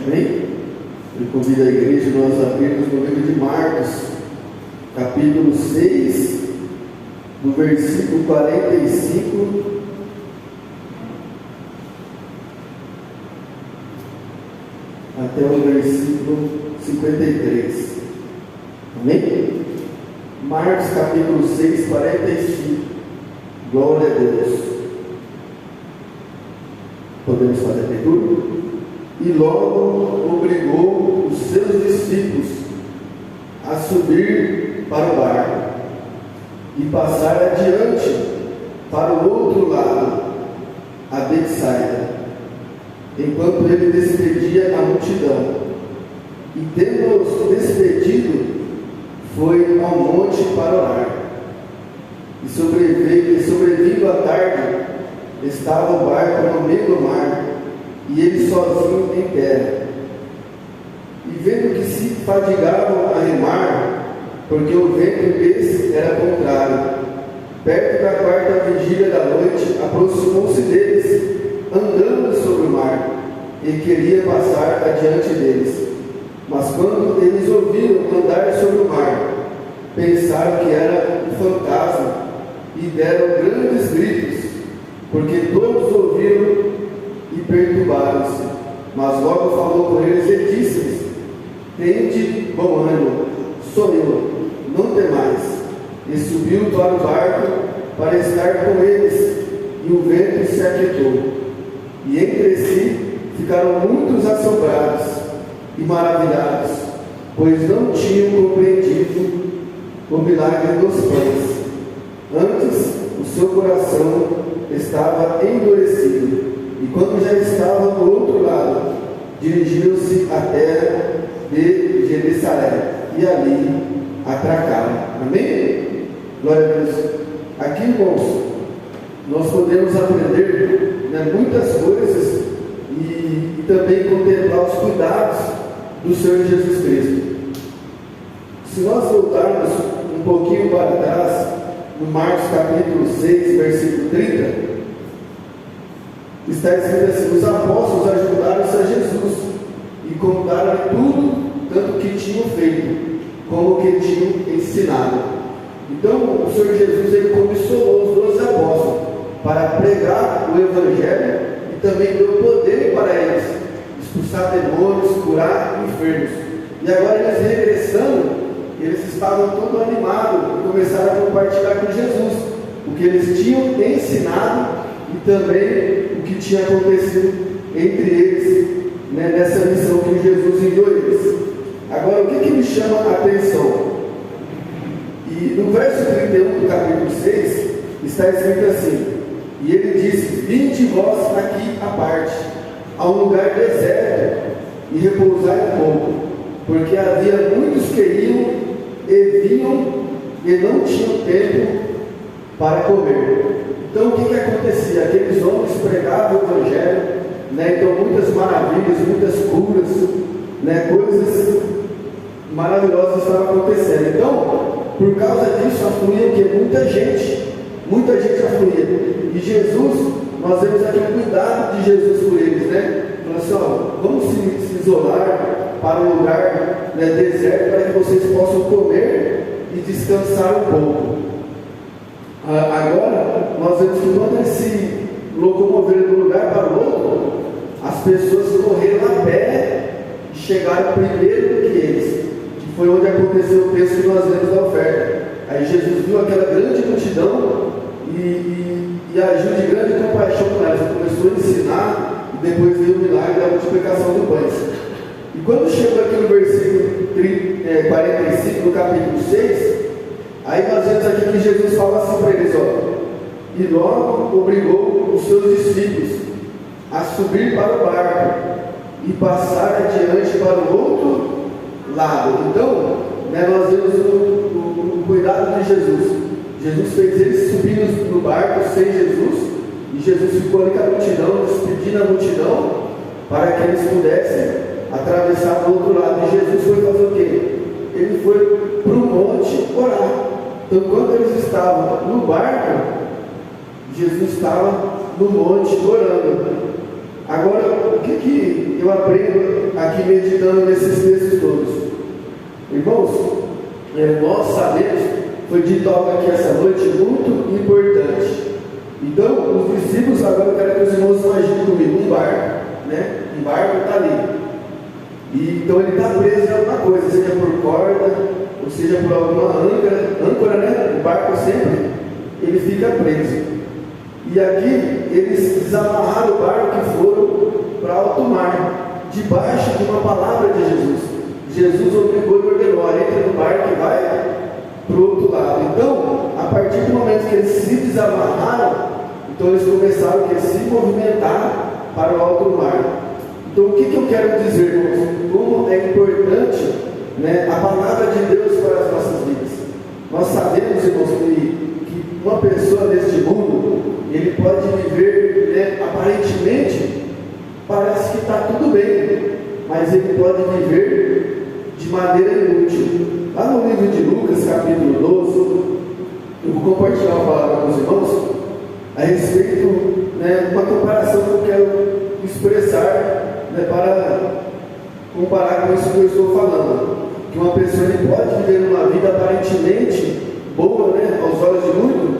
Amém? Eu convido a igreja, nós abrimos no livro de Marcos, capítulo 6, do versículo 45 até o versículo 53. Amém? Marcos, capítulo 6, 45. Glória a Deus. Podemos fazer a leitura? E logo obrigou os seus discípulos a subir para o barco e passar adiante para o outro lado, a Betsaida, enquanto ele despedia a multidão. E tendo-os despedido, foi ao monte para orar. E sobrevindo à tarde, estava o barco no meio do mar, e ele sozinho em terra. E vendo que se fadigavam a remar, porque o vento deles era contrário, perto da quarta vigília da noite, aproximou-se deles, andando sobre o mar, e queria passar adiante deles. Mas quando eles ouviram andar sobre o mar, pensaram que era um fantasma, e deram grandes gritos, porque todos ouviram e perturbaram-se. Mas logo falou com eles e disse-lhes: tende bom ânimo, sou eu, não temais. E subiu para o barco para estar com eles, e o vento se aquietou. E entre si ficaram muitos assombrados e maravilhados, pois não tinham compreendido o milagre dos pães. Antes o seu coração estava endurecido. E quando já estavam do outro lado, dirigiram-se à terra de Genesaré, e ali atracaram. Amém? Glória a Deus. Aqui, irmãos, nós podemos aprender muitas coisas e também contemplar os cuidados do Senhor Jesus Cristo. Se nós voltarmos um pouquinho para trás, no Marcos capítulo 6, versículo 30, está escrito assim: os apóstolos ajudaram-se a Jesus e contaram tudo, tanto que tinham feito, como que tinham ensinado. Então o Senhor Jesus, ele comissionou os 12 apóstolos para pregar o Evangelho e também deu poder para eles expulsar demônios, curar enfermos. E agora eles regressando, eles estavam todos animados e começaram a compartilhar com Jesus o que eles tinham ensinado e também o que tinha acontecido entre eles, nessa missão que Jesus enviou eles. Agora, o que me chama a atenção? E no verso 31 do capítulo 6 está escrito assim: e ele disse: vinde vós aqui à parte, a um lugar deserto, e repousai um pouco, porque havia muitos que iam e vinham e não tinham tempo para comer. Então o que acontecia? Aqueles homens pregavam o Evangelho, então muitas maravilhas, muitas curas, coisas maravilhosas estavam acontecendo. Então, por causa disso, afluía o quê? Muita gente afluía. E Jesus, nós vemos aqui o cuidado de Jesus por eles, falando assim: vamos se isolar para um lugar deserto, para que vocês possam comer e descansar um pouco. Agora, nós vemos que quando eles se locomoveram de um lugar para o outro, as pessoas correram a pé e chegaram primeiro do que eles, que foi onde aconteceu o texto que nós lemos da oferta. Aí Jesus viu aquela grande multidão e agiu de grande compaixão com elas, começou a ensinar e depois veio o milagre da multiplicação de pães. E quando chegou aqui no versículo 45 do capítulo 6, aí nós vemos aqui que Jesus fala assim para eles: e logo obrigou os seus discípulos a subir para o barco e passar adiante para o outro lado. Então, nós vemos o cuidado de Jesus. Jesus fez eles subirem no barco sem Jesus, e Jesus ficou ali com a multidão, despedindo a multidão, para que eles pudessem atravessar do outro lado. E Jesus foi fazer o quê? Ele foi para o monte orar. Então, quando eles estavam no barco, Jesus estava no monte orando. Agora, o que eu aprendo aqui meditando nesses textos todos. Irmãos, nós sabemos, foi dito algo aqui essa noite muito importante. Então, os discípulos, agora eu quero que os irmãos imaginem comigo, um barco, né? Um barco está ali. E, então ele está preso em alguma coisa, seja por corda, ou seja por alguma âncora, né? O barco sempre, ele fica preso. E aqui, eles desamarraram o barco e foram para alto mar, debaixo de uma palavra de Jesus. Jesus obrigou e ordenou, entra no barco e vai para o outro lado. Então, a partir do momento que eles se desamarraram, então eles começaram a se movimentar para o alto mar. Então, o que eu quero dizer, irmãos? Como é importante, né, a palavra de Deus para as nossas vidas. Nós sabemos, irmãos, que uma pessoa neste mundo, ele pode viver, né, aparentemente, parece que está tudo bem, mas ele pode viver de maneira inútil. Lá no livro de Lucas, capítulo 12, eu vou compartilhar uma palavra com os irmãos a respeito, né, uma comparação que eu quero expressar, né, para comparar com isso que eu estou falando. Que uma pessoa pode viver uma vida aparentemente boa, né, aos olhos de muitos,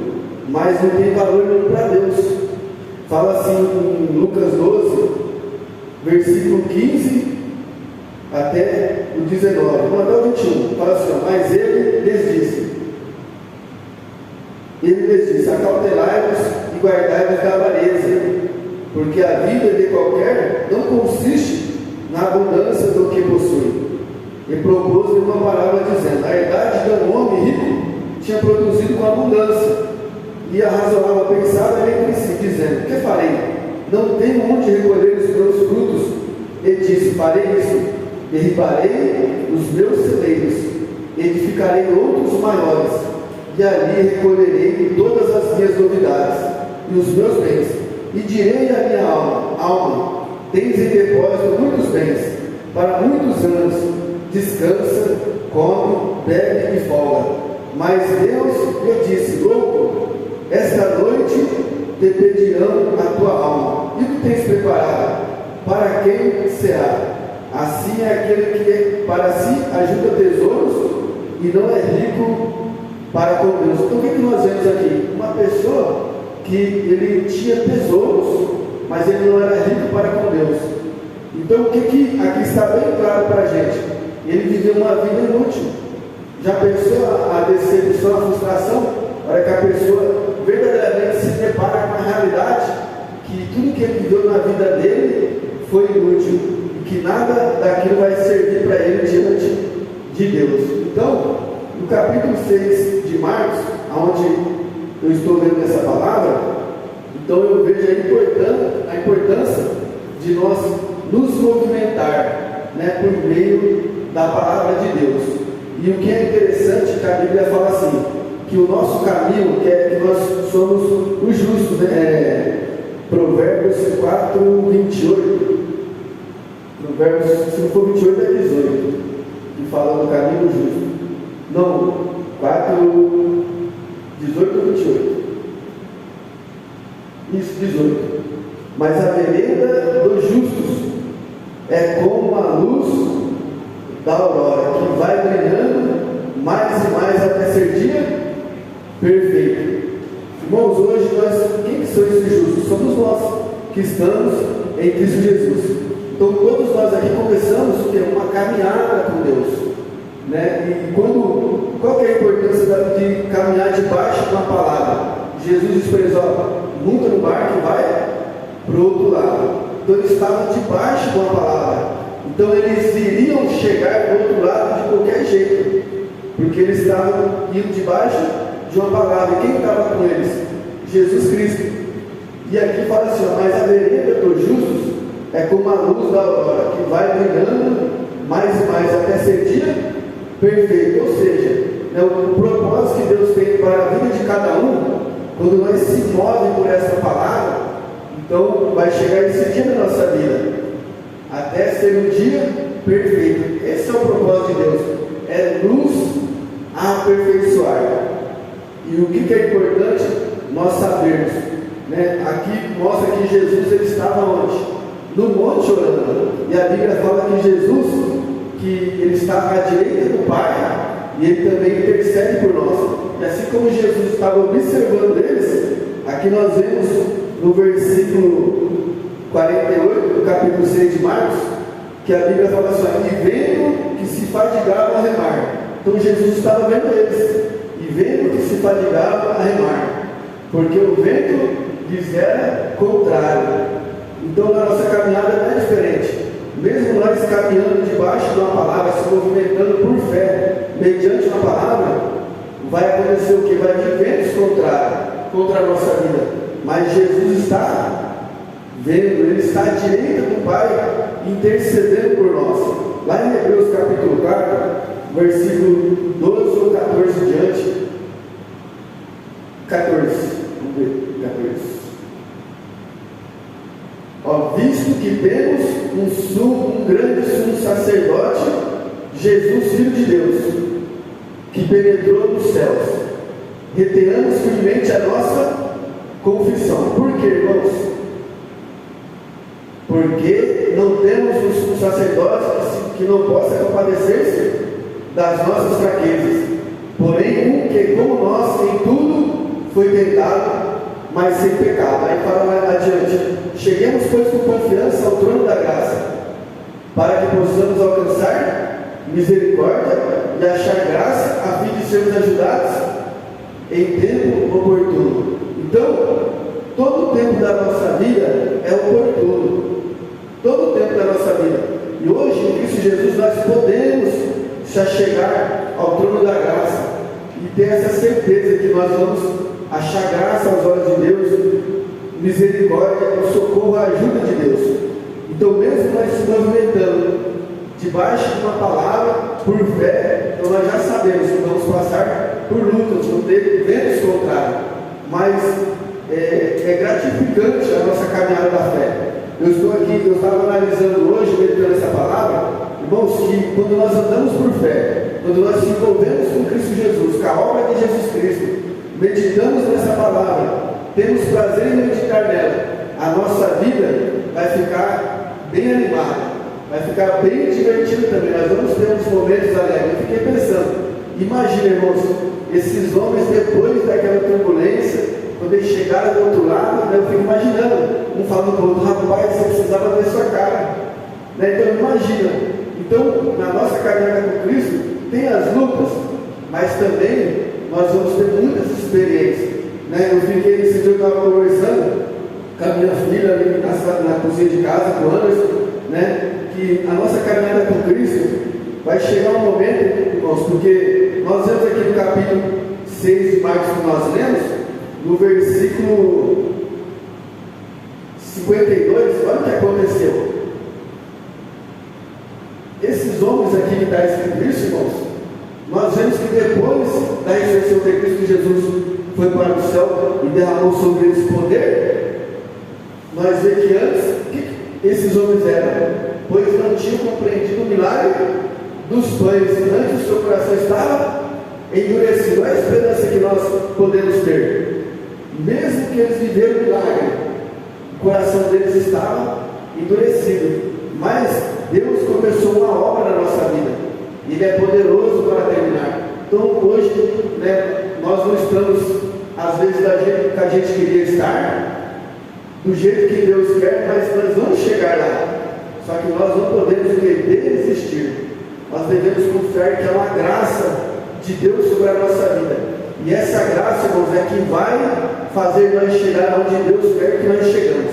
mas não tem valor nenhum para Deus. Fala assim em Lucas 12, versículo 15 até o 19, até o 21. Fala assim, mas ele lhes disse, acautelai-vos e guardai-vos da avareza, porque a vida de qualquer não consiste na abundância do que possui. E propôs-lhe uma parábola dizendo, a herdade de um homem rico tinha produzido com abundância, e arrazoava pensava entre si, dizendo, que farei? Não tenho onde recolher os meus frutos. E disse, farei isso, derribarei os meus celeiros, edificarei outros maiores, e ali recolherei todas as minhas novidades e os meus bens, e direi à minha alma, tens em depósito muitos bens, para muitos anos, descansa, come, bebe e folga. Mas Deus lhe disse, louco, esta noite te pedirão a tua alma, e o que tens preparado? Para quem será? Assim é aquele que para si ajuda tesouros e não é rico para com Deus. Então o que nós vemos aqui? Uma pessoa que ele tinha tesouros, mas ele não era rico para com Deus. Então o que aqui está bem claro para a gente? Ele viveu uma vida inútil. Já pensou a decepção, a frustração? Para que a pessoa verdadeiramente se depara com a realidade que tudo que ele viveu na vida dele foi inútil e que nada daquilo vai servir para ele diante de Deus. Então, no capítulo 6 de Marcos, onde eu estou lendo essa palavra, então eu vejo a importância de nós nos movimentar, né, por meio da palavra de Deus. E o que é interessante é que a Bíblia fala assim, que o nosso caminho, que nós somos os justos, né? Provérbios 4, 28. Provérbios, se não for 28, é 18. Que fala do caminho justo. Não, 4, 18 ou 28. Isso, 18. Mas a vereda dos justos é como a luz da aurora, que vai brilhando mais e mais até ser dia perfeito. Irmãos, hoje quem são esses justos? Somos nós que estamos em Cristo Jesus. Então todos nós aqui começamos uma caminhada com Deus, né? E qual que é a importância de caminhar debaixo de uma palavra? Jesus expressou, nunca no barco e vai para o outro lado. Então eles estavam debaixo de uma palavra. Então eles iriam chegar do outro lado de qualquer jeito, porque eles estavam indo debaixo de uma palavra. E quem estava com eles? Jesus Cristo. E aqui fala assim, mas a vereda dos justos é como a luz da aurora, que vai brilhando mais e mais até ser dia perfeito. Ou seja, né, o propósito que Deus tem para a vida de cada um, quando nós se movemos por essa palavra, então vai chegar esse dia na nossa vida, até ser um dia perfeito. Esse é o propósito de Deus, é nos aperfeiçoar. E o que é importante nós sabermos, né? Aqui mostra que Jesus ele estava onde? no monte orando. E a Bíblia fala que Jesus, que ele está à direita do Pai, e ele também intercede por nós. E assim como Jesus estava observando eles, aqui nós vemos no versículo 48, do capítulo 6 de Marcos, que a Bíblia fala assim: e vendo que se fadigavam a remar. Então Jesus estava vendo eles, e vendo que se fadigavam a remar, porque o vento lhes era contrário. Então na nossa caminhada não é diferente. Mesmo nós caminhando debaixo de uma palavra, se movimentando por fé, mediante uma palavra, vai acontecer o que? Vai vir ventos contrários contra a nossa vida. Mas Jesus está vendo, ele está à direita do Pai, intercedendo por nós. Lá em Hebreus capítulo 4, versículo 12 ou 14 diante. 14. Vamos ver, 14. Visto que temos um grande sumo sacerdote, Jesus, Filho de Deus, que penetrou nos céus, retenhamos firmemente a nossa confissão. Por quê, irmãos? Porque não temos um sumo sacerdote que não possa compadecer-se das nossas fraquezas, porém um que, como nós, em tudo foi tentado, mas sem pecado. Aí fala mais adiante: cheguemos, pois, com confiança ao trono da graça, para que possamos alcançar misericórdia e achar graça, a fim de sermos ajudados em tempo oportuno. Então, todo o tempo da nossa vida é oportuno. Todo o tempo da nossa vida. E hoje, em Cristo Jesus, nós podemos se chegar ao trono da graça e ter essa certeza que nós vamos achar graça aos olhos de Deus, misericórdia, o socorro, a ajuda de Deus. Então, mesmo nós se movimentando debaixo de uma palavra, por fé, então nós já sabemos que vamos passar por lutas, vamos ter ventos contrários, mas é gratificante a nossa caminhada da fé. Eu estou aqui, eu estava analisando hoje, meditando essa palavra, irmãos, que quando nós andamos por fé, quando nós nos envolvemos com Cristo Jesus, com a obra de Jesus Cristo, meditamos nessa palavra, temos prazer em meditar nela, a nossa vida vai ficar bem animada, vai ficar bem divertida também. Nós vamos ter uns momentos alegres. Eu fiquei pensando, imagina, irmãos, esses homens depois daquela turbulência, quando eles chegaram do outro lado, eu fico imaginando, um falando para o outro: rapaz, você precisava ver sua cara, Então imagina. Então, na nossa caminhada com Cristo, tem as lutas, mas também nós vamos ter muitas experiências, Eu fiquei, esse dia eu estava conversando com a minha filha ali na cozinha de casa, com o Anderson, que a nossa caminhada com Cristo vai chegar um momento, irmãos, porque nós vemos aqui no capítulo 6 de Marcos que nós lemos, no versículo 52, olha o que aconteceu. Esses homens aqui que está escrito isso, irmãos, nós vemos que depois da ressurreição de Cristo, Jesus foi para o céu e derramou sobre eles poder. Nós vemos que antes, o que esses homens eram? Pois não tinham compreendido o milagre dos pães. Antes o seu coração estava endurecido. Olha a esperança que nós podemos ter. Mesmo que eles viveram o milagre, o coração deles estava endurecido. Mas Deus começou uma obra na nossa vida. Ele é poderoso para terminar. Então hoje, nós não estamos, às vezes, da gente que a gente queria estar, do jeito que Deus quer, mas nós vamos chegar lá. Só que nós não podemos desistir. Nós devemos confiar que é uma graça de Deus sobre a nossa vida. E essa graça, irmãos, é que vai fazer nós chegar onde Deus quer que nós chegamos.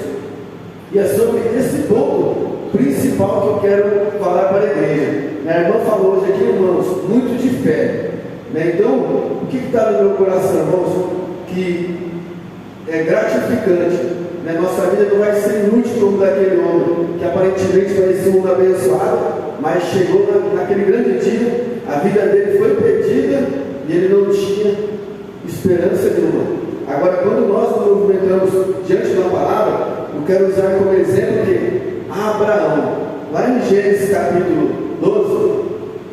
E é sobre esse ponto principal que eu quero falar para a igreja. A irmã falou hoje aqui, irmãos, muito de fé. Então, o que está no meu coração, irmãos? Que é gratificante. Nossa vida não vai ser inútil como daquele homem, que aparentemente parecia um abençoado, mas chegou naquele grande dia, a vida dele foi perdida e ele não tinha esperança nenhuma. Agora, quando nós nos movimentamos diante de uma palavra, eu quero usar como exemplo que Abraão, lá em Gênesis capítulo 12,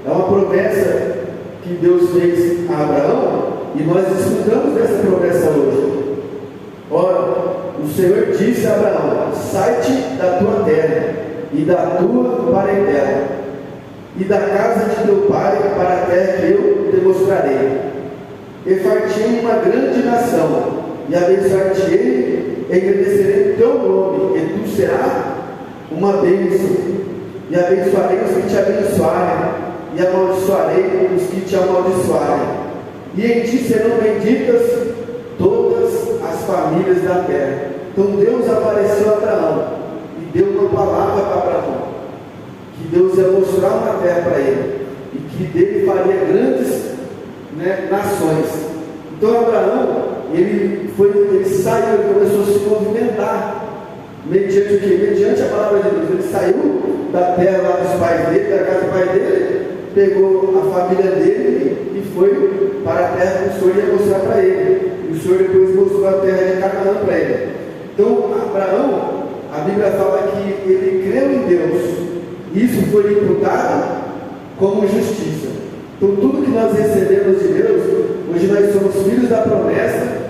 é uma promessa que Deus fez a Abraão, e nós desfrutamos dessa promessa hoje. Ora, o Senhor disse a Abraão: sai-te da tua terra e da tua parentela e da casa de teu pai para a terra que eu te mostrarei. E fartei uma grande nação, e abençoar-te-ei, e engrandecerei o teu nome, e tu serás uma bênção. E abençoarei os que te abençoarem, e amaldiçoarei os que te amaldiçoarem. E em ti serão benditas todas as famílias da terra. Então Deus apareceu a Abraão e deu uma palavra para Abraão, que Deus ia mostrar uma terra para ele, e que dele faria grandes nações. Então Abraão, ele saiu, ele começou a se movimentar, mediante o que? Mediante a palavra de Deus. Ele saiu da terra lá dos pais dele, da casa do pai dele, pegou a família dele e foi para a terra que o Senhor ia mostrar para ele. E o Senhor depois mostrou a terra de Canaã para ele. Então Abraão, a Bíblia fala que ele creu em Deus, e isso foi imputado como justiça. Então tudo que nós recebemos de Deus, hoje nós somos filhos da promessa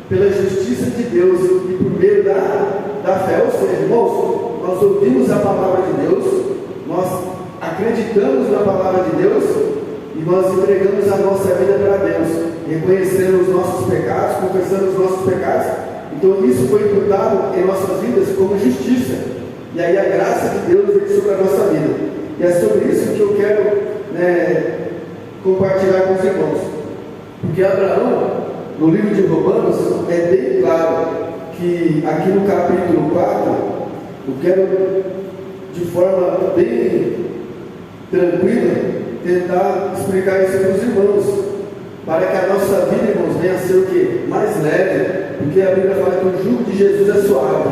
pela justiça de Deus e por meio da fé. Ou seja, irmãos, nós ouvimos a palavra de Deus, nós acreditamos na palavra de Deus e nós entregamos a nossa vida para Deus, reconhecendo os nossos pecados, confessando os nossos pecados. Então isso foi imputado em nossas vidas como justiça, e aí a graça de Deus veio sobre a nossa vida. E é sobre isso que eu quero compartilhar com os irmãos, porque Abraão, no livro de Romanos, é bem claro que aqui no capítulo 4, eu quero de forma bem tranquila tentar explicar isso para os irmãos, para que a nossa vida, irmãos, venha a ser o quê? Mais leve, porque a Bíblia fala que o jugo de Jesus é suave,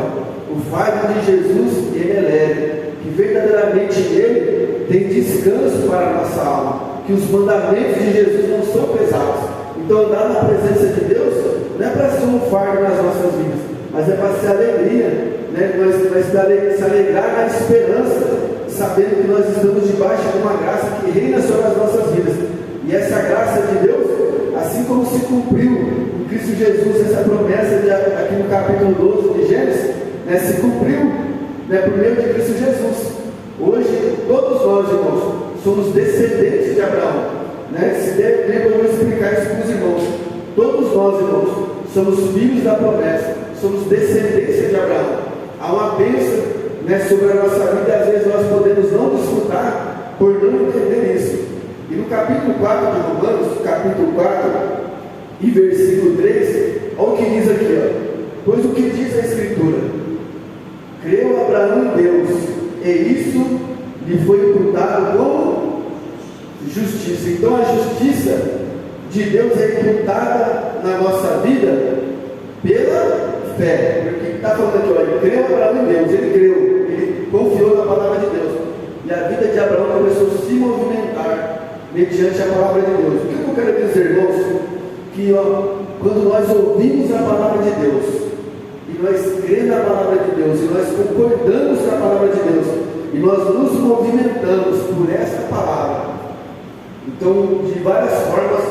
o fardo de Jesus ele é leve, que verdadeiramente ele tem descanso para a nossa alma, que os mandamentos de Jesus não são pesados. Então andar na presença de Deus não é para ser um fardo nas nossas vidas, mas é para ser alegria, nós se alegrar na esperança, sabendo que nós estamos debaixo de uma graça que reina sobre as nossas vidas. E essa graça de Deus, assim como se cumpriu em Cristo Jesus, essa promessa aqui no capítulo 12 de Gênesis, se cumpriu por meio de Cristo Jesus. Hoje, todos nós, irmãos, somos descendentes de Abraão. Se der, eu vou explicar isso para os irmãos. Todos nós, irmãos, somos filhos da promessa, somos descendência de Abraão. Há uma bênção sobre a nossa vida, e às vezes nós podemos não desfrutar por não entender isso. E no capítulo 4 de Romanos, capítulo 4 e versículo 3, olha o que diz aqui, pois o que diz a Escritura? Creu Abraão em Deus, e isso lhe foi imputado como justiça. Então a justiça de Deus é imputada na nossa vida pela fé. Porque está falando aqui, ele creu Abraão em Deus, ele creu, ele confiou na palavra de Deus, e a vida de Abraão começou a se movimentar mediante a palavra de Deus. O que eu quero dizer, irmãos? Que quando nós ouvimos a palavra de Deus, e nós cremos na palavra de Deus, e nós concordamos com a palavra de Deus, e nós nos movimentamos por essa palavra, então de várias formas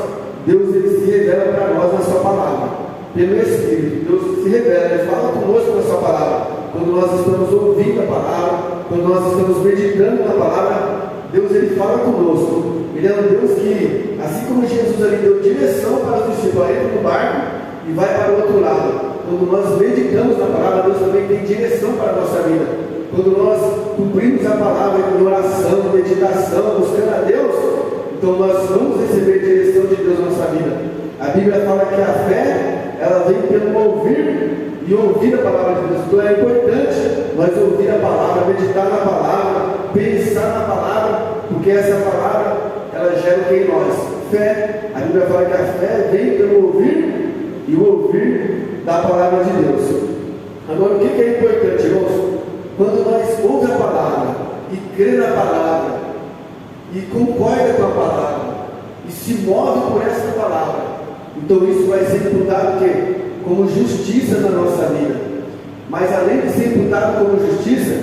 Deus ele se revela para nós na sua palavra, pelo Espírito. Deus se revela, ele fala conosco na sua palavra. Quando nós estamos ouvindo a palavra, quando nós estamos meditando na palavra, Deus ele fala conosco. Ele é um Deus que, assim como Jesus ali deu direção para os discípulos, entra no barco e vai para o outro lado. Quando nós meditamos na palavra, Deus também tem direção para a nossa vida. Quando nós cumprimos a palavra em oração, meditação, buscando a Deus, então nós vamos receber direção de Deus na nossa vida. A Bíblia fala que a fé, ela vem pelo ouvir e ouvir a palavra de Deus. Então é importante nós ouvir a palavra, meditar na palavra, pensar na palavra, porque essa palavra, ela gera o que em nós? Fé. A Bíblia fala que a fé vem pelo ouvir e o ouvir da palavra de Deus. Agora, o que é importante, irmãos? Quando nós ouvimos a palavra e crê na palavra e concorda com a palavra e se move por essa palavra, então isso vai ser imputado o quê? Como justiça na nossa vida. Mas além de ser imputado como justiça,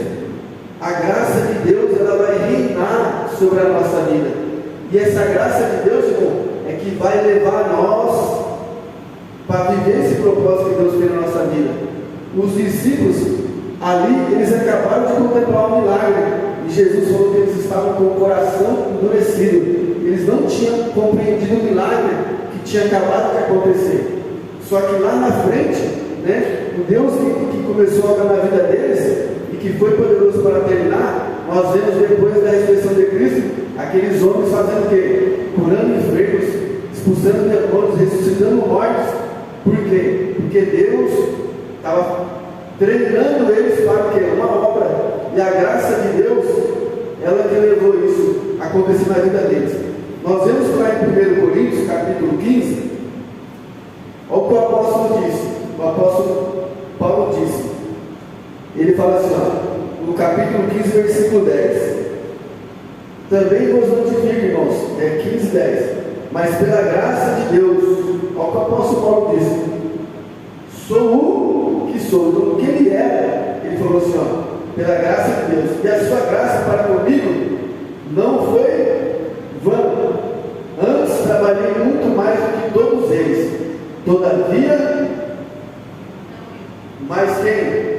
a graça de Deus ela vai reinar sobre a nossa vida. E essa graça de Deus, irmão, é que vai levar nós para viver esse propósito que Deus tem na nossa vida. os discípulos ali, eles acabaram de contemplar um milagre, e Jesus falou que eles estavam com o coração endurecido, eles não tinham compreendido o milagre que tinha acabado de acontecer. Só que lá na frente, né, o Deus que começou a obrar na vida deles e que foi poderoso para terminar, nós vemos depois da ressurreição de Cristo, aqueles homens fazendo o quê? Curando enfermos, expulsando demônios, ressuscitando mortos. Por quê? Porque Deus estava treinando eles para o quê? Uma obra. E a graça de Deus, ela que levou isso a acontecer na vida deles. Nós vemos lá em 1 Coríntios, capítulo 15, olha o que o apóstolo disse. O apóstolo Paulo disse. Ele fala assim, ó, no capítulo 15, versículo 10. Também vos notifico, irmãos, 15, 10. Mas pela graça de Deus, olha o que o apóstolo Paulo disse. Sou o que sou. Então, o que ele era, ele falou assim, ó, pela graça de Deus. E a sua graça para comigo não foi vã. Antes trabalhei muito mais do que todos eles. Todavia, mas quem?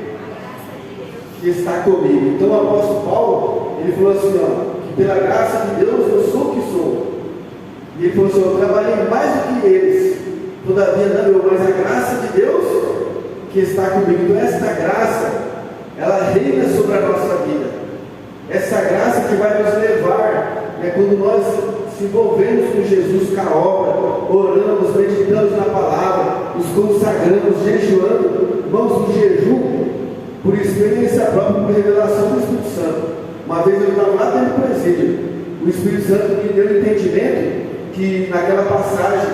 Que está comigo. Então o apóstolo Paulo, ele falou assim, ó, que pela graça de Deus eu sou o que sou. E ele falou assim, eu trabalhei mais do que eles. Todavia não eu, mas a graça de Deus que está comigo. Então esta graça, ela reina sobre a nossa vida. Essa graça que vai nos levar, né, quando nós se envolvemos com Jesus, com a obra, oramos, meditamos na palavra, nos consagramos, jejuando, vamos no jejum, por experiência própria, por revelação do Espírito Santo. Uma vez eu estava lá dentro do presídio, o Espírito Santo me deu entendimento que naquela passagem,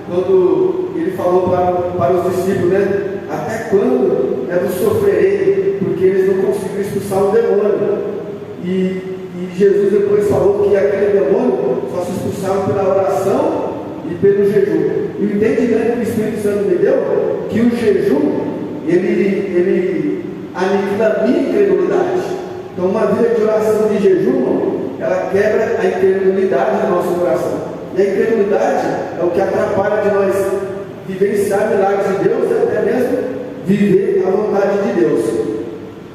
quando ele falou para os discípulos, né, até quando eu sofrerei, porque eles não conseguiram expulsar o demônio. E Jesus depois falou que aquele demônio só se expulsava pela oração e pelo jejum. E o entendimento que o Espírito Santo me deu, que o jejum, ele aniquila a minha incredulidade. Então uma vida de oração de jejum, ela quebra a incredulidade do nosso coração. E a incredulidade é o que atrapalha de nós vivenciar milagres de Deus, e até mesmo viver a vontade de Deus.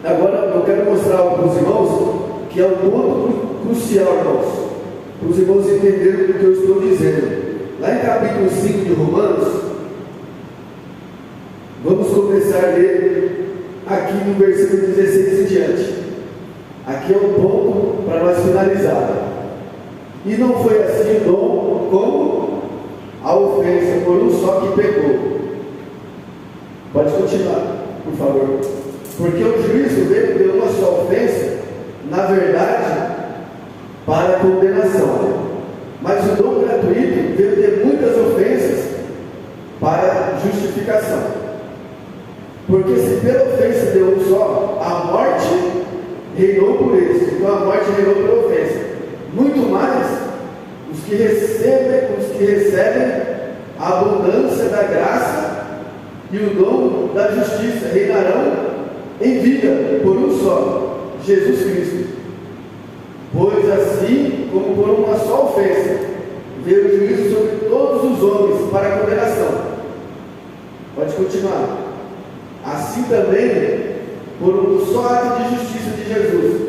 Agora eu quero mostrar para os irmãos que é um ponto crucial, irmãos, para os irmãos entenderem o que eu estou dizendo. Lá em capítulo 5 de Romanos, vamos começar a ler aqui no versículo 16 em diante. Aqui é um ponto para nós finalizar. E não foi assim o dom como a ofensa por um só que pecou. Pode continuar, por favor. Porque o juízo veio de uma só ofensa, na verdade, para a condenação. Mas o dom gratuito veio de muitas ofensas para a justificação. Porque se pela ofensa de um só, a morte reinou por eles. Então a morte reinou pela ofensa. Muito mais, os que recebem a abundância da graça e o dom da justiça reinarão em vida por um só, Jesus Cristo. Pois assim como por uma só ofensa veio o juízo sobre todos os homens para a condenação. Pode continuar. Assim também, por um só ato de justiça de Jesus,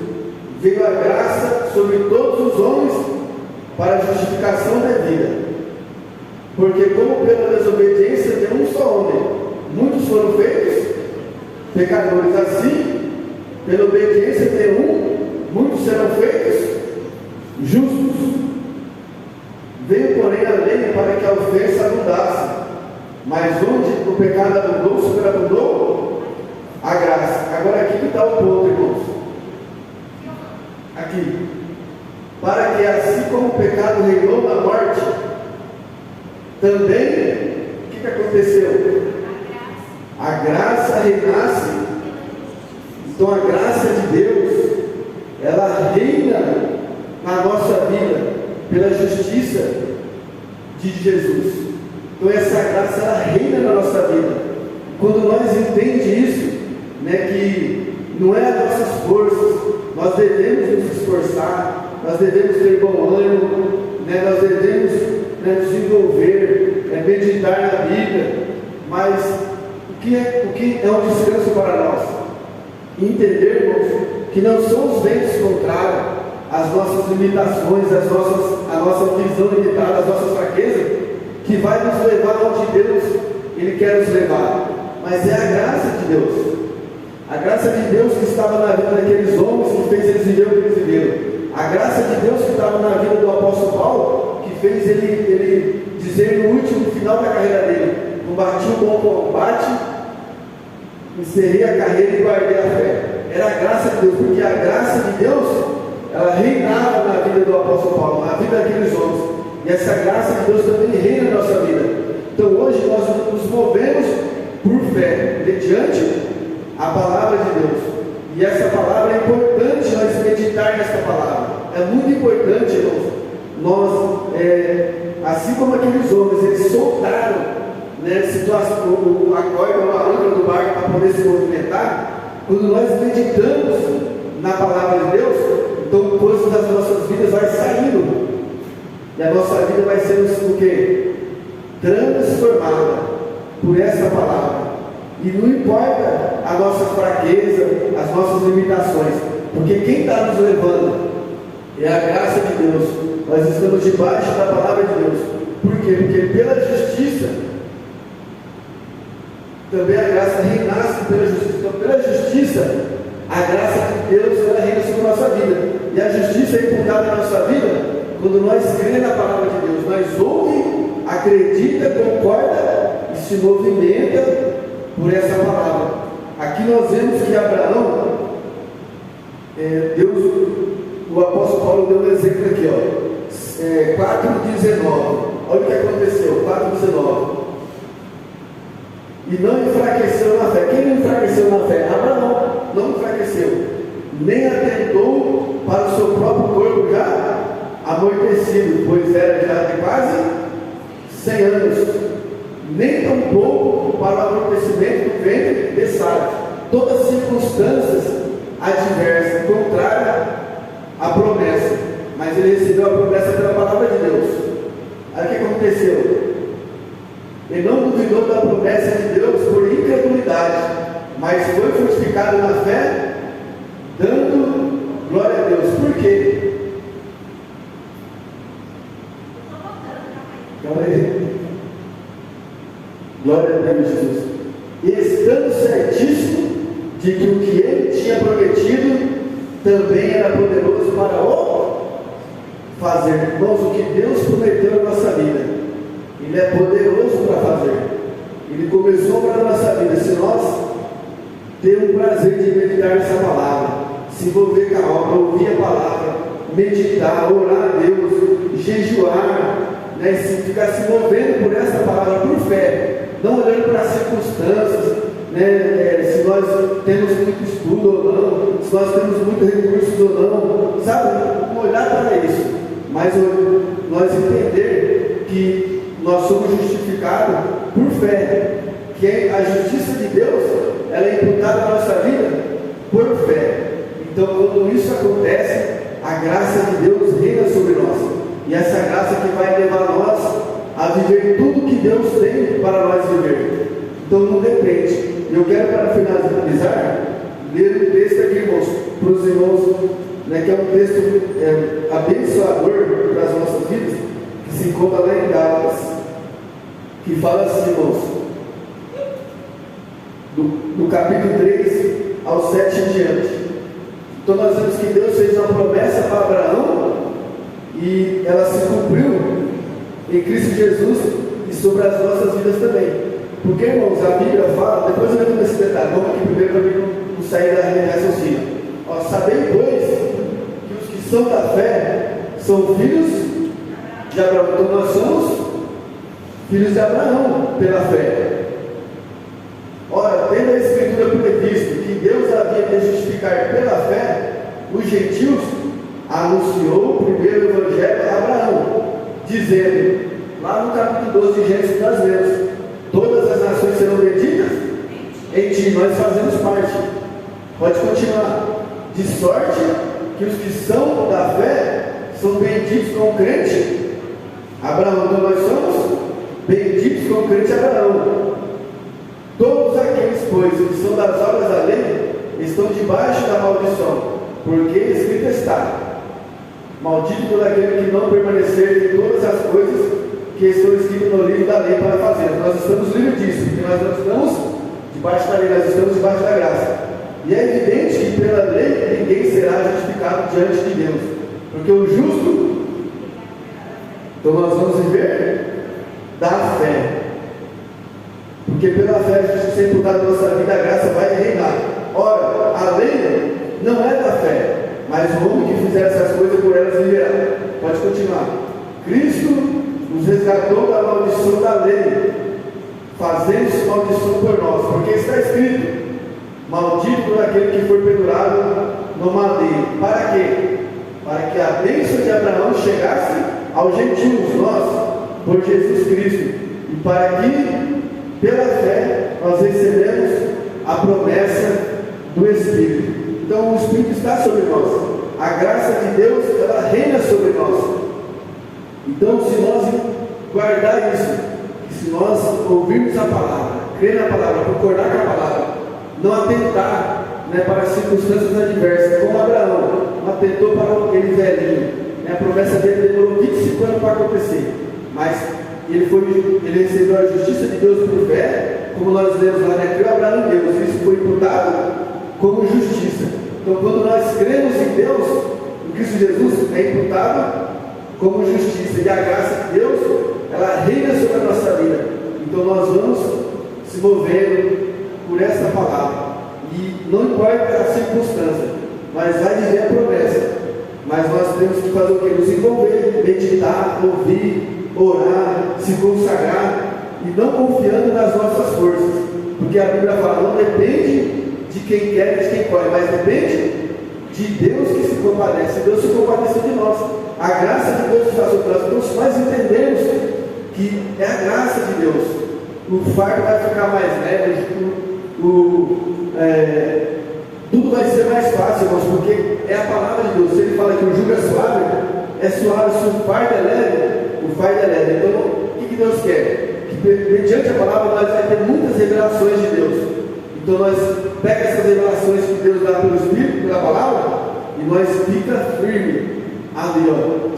veio a graça sobre todos os homens para a justificação devida. Porque como pela desobediência de um só homem muitos foram feitos pecadores, assim pela obediência de um muitos serão feitos justos. Veio porém a lei para que a ofensa abundasse, mas onde o pecado abundou, superabundou a graça. Agora aqui que está o ponto, irmãos. Aqui, para que assim como o pecado reinou na morte, também, o que aconteceu? A graça reinasse. Então a graça de Deus, ela reina na nossa vida, pela justiça de Jesus. Então essa graça, ela reina na nossa vida. Quando nós entendemos isso, né, que não é as nossas forças, nós devemos nos esforçar, nós devemos ter bom ânimo, né, nós devemos, né, nos envolver, meditar na Bíblia, mas o o que é um descanso para nós? Entendermos que não são os ventos contrários, as nossas limitações, a nossa visão limitada, as nossas fraquezas, que vai nos levar onde Deus Ele quer nos levar, mas é a graça de Deus. A graça de Deus que estava na vida daqueles homens, que fez eles viver o que eles viveram. A graça de Deus que estava na vida do apóstolo Paulo, que fez ele dizer no último final da carreira dele: combati o bom combate, encerrei a carreira e guardei a fé. Era a graça de Deus, porque a graça de Deus, ela reinava na vida do apóstolo Paulo, na vida daqueles homens. E essa graça de Deus também reina na nossa vida. Então hoje nós nos movemos por fé, mediante a palavra de Deus. E essa palavra é importante nós meditar nessa palavra. É muito importante, irmãos. Nós, assim como aqueles homens, eles soltaram, né, a corda ou a âncora do barco para poder se movimentar. Quando nós meditamos na palavra de Deus, então coisas das nossas vidas vai saindo. E a nossa vida vai sendo o quê? Transformada por essa palavra. E não importa a nossa fraqueza, as nossas limitações, porque quem está nos levando é a graça de Deus. Nós estamos debaixo da palavra de Deus. Por quê? Porque pela justiça, também a graça renasce pela justiça. Então, pela justiça, a graça de Deus, ela reina sobre a nossa vida. E a justiça é imputada na nossa vida quando nós cremos na palavra de Deus. Nós ouvimos, acredita, concorda e se movimenta por essa palavra. Aqui nós vemos que Abraão, o apóstolo Paulo deu um exemplo aqui, 4,19. Olha o que aconteceu, 4,19. E não enfraqueceu na fé. Quem não enfraqueceu na fé? Abraão não enfraqueceu, nem atentou para o seu próprio corpo já amortecido, pois era já de quase 100 anos, nem tampouco para o amortecimento do ventre de Sara. Todas as circunstâncias adversas, contrárias à promessa, mas ele recebeu a promessa pela palavra de Deus. Aí o que aconteceu? Ele não duvidou da promessa de Deus por incredulidade, mas foi frutificado na fé, dando glória a Deus. Por quê? Calma aí. Glória a Deus, Jesus. Estando certíssimo de que o que ele tinha prometido também era poderoso para o fazer. Irmãos, o que Deus prometeu na nossa vida, Ele é poderoso para fazer. Ele começou para a nossa vida. Se nós temos o prazer de meditar nessa palavra, se envolver com a obra, ouvir a palavra, meditar, orar a Deus, jejuar, né, ficar se movendo por essa palavra, por fé, não olhando para as circunstâncias, né, se nós temos muito estudo ou não, se nós temos muitos recursos ou não, sabe? Não olhar para isso, mas nós entender que nós somos justificados por fé, que a justiça de Deus, ela é imputada na nossa vida por fé. Então, quando isso acontece, a graça de Deus reina sobre nós, e essa graça que vai levar nós a viver tudo que Deus tem para nós viver. Então, não depende. Eu quero, para finalizar, ler um texto aqui, irmãos, para os irmãos, né, que é um texto abençoador para as nossas vidas, que se encontra lá em Gálatas, que fala assim, irmãos, do capítulo 3 ao 7 em diante. Então nós vemos que Deus fez uma promessa para Abraão e ela se cumpriu em Cristo Jesus e sobre as nossas vidas também. Porque, irmãos, a Bíblia fala, depois eu entro nesse detalhe, vamos aqui primeiro para mim não sair da raciocínio. Sabei, pois, que os que são da fé são filhos de Abraão. Então nós somos filhos de Abraão pela fé. Ora, tendo a Escritura previsto que Deus havia de justificar pela fé os gentios, anunciou o primeiro evangelho a Abraão, dizendo, lá no capítulo 12 de Gênesis, nós lemos: todas as nações serão benditas em ti. Nós fazemos parte. Pode continuar. De sorte que os que são da fé são benditos com o crente Abraão. Então nós somos benditos com o crente Abraão. Todos aqueles que são das obras da lei, estão debaixo da maldição, porque escrito está: maldito todo aquele que não permanecer em todas as coisas que estão escritas no livro da lei para fazer. Nós estamos livres disso, porque nós não estamos debaixo da lei, nós estamos debaixo da graça. E é evidente que pela lei ninguém será justificado diante de Deus, porque o justo, então nós vamos viver da fé, porque pela fé a justiça é imputada na nossa vida, a graça vai reinar. Ora, a lei não é da fé, mas o homem que fizer essas coisas por elas viverá. Pode continuar. Cristo nos resgatou da maldição da lei, fazendo-se maldição por nós, porque está escrito: maldito todo aquele que foi pendurado no madeiro. Para quê? Para que a bênção de Abraão chegasse aos gentios, nós, por Jesus Cristo, e para que, pela fé, nós recebemos a promessa do Espírito. Então o Espírito está sobre nós, a graça de Deus, ela reina sobre nós. Então, se nós guardar isso, se nós ouvirmos a palavra, crer na palavra, concordar com a palavra, não atentar, para as circunstâncias adversas, como Abraão não atentou para aquele velhinho, a promessa dele demorou 25 anos para acontecer, mas ele recebeu a justiça de Deus por fé, como nós lemos lá, creu Abraão em Deus, isso foi imputado como justiça. Então, quando nós cremos em Deus, em Cristo Jesus, é imputado como justiça, e a graça de Deus, ela reina sobre a nossa vida. Então nós vamos se movendo por essa palavra, e não importa a circunstância, mas vai viver a promessa. Mas nós temos que fazer o que? Nos envolver, meditar, ouvir, orar, se consagrar, e não confiando nas nossas forças, porque a Bíblia fala: não depende de quem quer, de quem pode, mas depende de Deus que se compadece. Deus se compadece de nós, a graça de Deus está sobre nós. Então, se nós entendemos que é a graça de Deus, o fardo vai ficar mais leve, tudo vai ser mais fácil, irmãos, porque é a palavra de Deus. Se ele fala que o jugo é suave, se o fardo é leve, o fardo é leve. Então, o que Deus quer? Que mediante a palavra nós vamos ter muitas revelações de Deus. Então nós pegamos essas revelações que Deus dá pelo Espírito, pela palavra, e nós fica firme ali,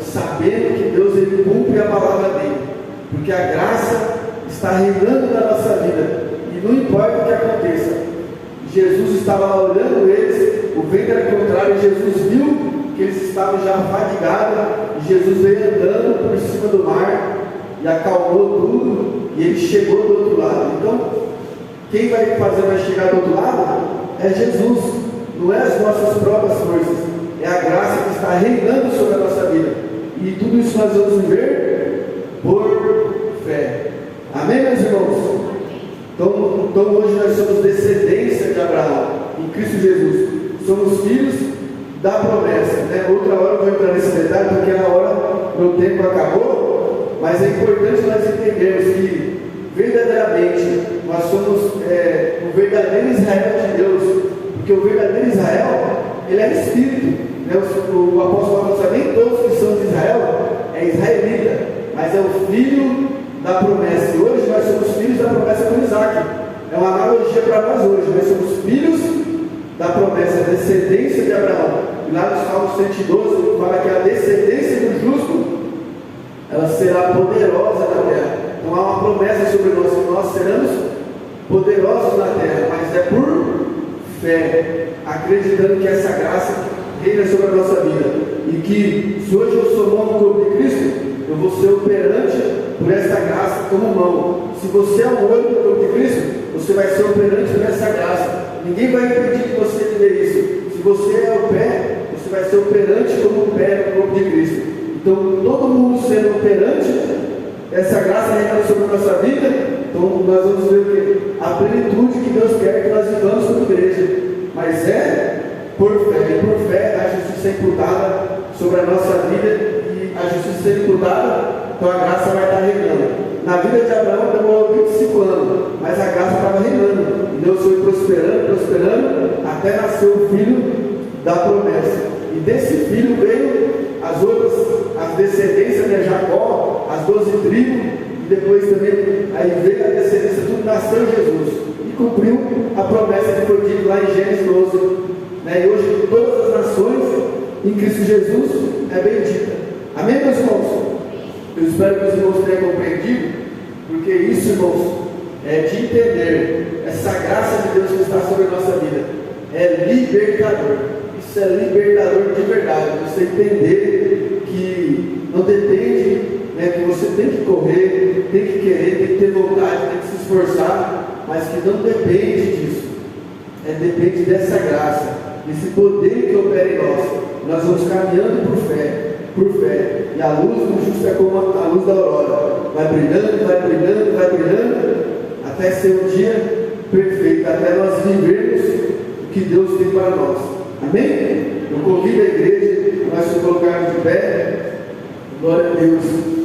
sabendo que Deus ele cumpre a palavra dele, porque a graça está reinando na nossa vida, e não importa o que aconteça. Jesus estava lá olhando eles, o vento era contrário, e Jesus viu que eles estavam já fadigados, e Jesus veio andando por cima do mar, e acalmou tudo, e ele chegou do outro lado. Então, quem vai fazer nós chegar do outro lado é Jesus, não é as nossas próprias forças, é a graça que está reinando sobre a nossa vida, e tudo isso nós vamos viver por fé. Amém, meus irmãos? Então hoje nós somos descendência de Abraão, em Cristo Jesus, somos filhos da promessa, Outra hora eu vou entrar nesse detalhe, porque a hora, meu tempo acabou, mas é importante nós entendermos que verdadeiramente nós somos o verdadeiro Israel de Deus, porque o verdadeiro Israel, ele é espírito, o apóstolo Paulo fala: nem todos que são de Israel é israelita, mas é o filho da promessa. E hoje nós somos filhos da promessa com Isaac. É uma analogia para nós hoje, nós somos filhos da promessa, a descendência de Abraão. E lá no Salmo 112 fala que a descendência do justo, ela será poderosa na terra. Então há uma promessa sobre nós, que nós seremos poderosos na terra, mas é por fé, acreditando que essa graça reina sobre a nossa vida, e que se hoje eu sou mão no corpo de Cristo, eu vou ser operante por essa graça como mão. Se você é o olho no corpo de Cristo, você vai ser operante por essa graça. Ninguém vai impedir que você viver isso. Se você é o pé, você vai ser operante como o pé no corpo de Cristo. Então, todo mundo sendo operante, essa graça reina sobre a nossa vida. Então, nós vamos ver o quê? A plenitude que Deus quer que nós vivamos como igreja. Mas é por fé, e por fé a justiça é imputada sobre a nossa vida, e a justiça sendo imputada, então a graça vai estar reinando. Na vida de Abraão demorou 25 anos, mas a graça estava reinando, e Deus foi prosperando, até nascer o filho da promessa. E desse filho veio as descendências de Jacó, as 12 tribos, e depois também aí veio a descendência, tudo nasceu Jesus. E cumpriu a promessa que foi dita lá em Gênesis 12. Né? E hoje todas as nações em Cristo Jesus é bendita. Amém, meus irmãos? Eu espero que os irmãos tenham compreendido, porque isso, irmãos, é de entender essa graça de Deus que está sobre a nossa vida. É libertador. Isso é libertador de verdade. Você entender que não depende, né, que você tem que correr, tem que querer, tem que ter vontade, tem que se esforçar, mas que não depende disso. Depende dessa graça, desse poder que opera em nós. Nós vamos caminhando por fé. E a luz do justo é como a luz da aurora. Vai brilhando, vai brilhando, vai brilhando, até ser um dia perfeito, até nós vivermos o que Deus tem para nós. Amém? Eu convido a igreja a nós nos colocarmos de pé. Glória a Deus.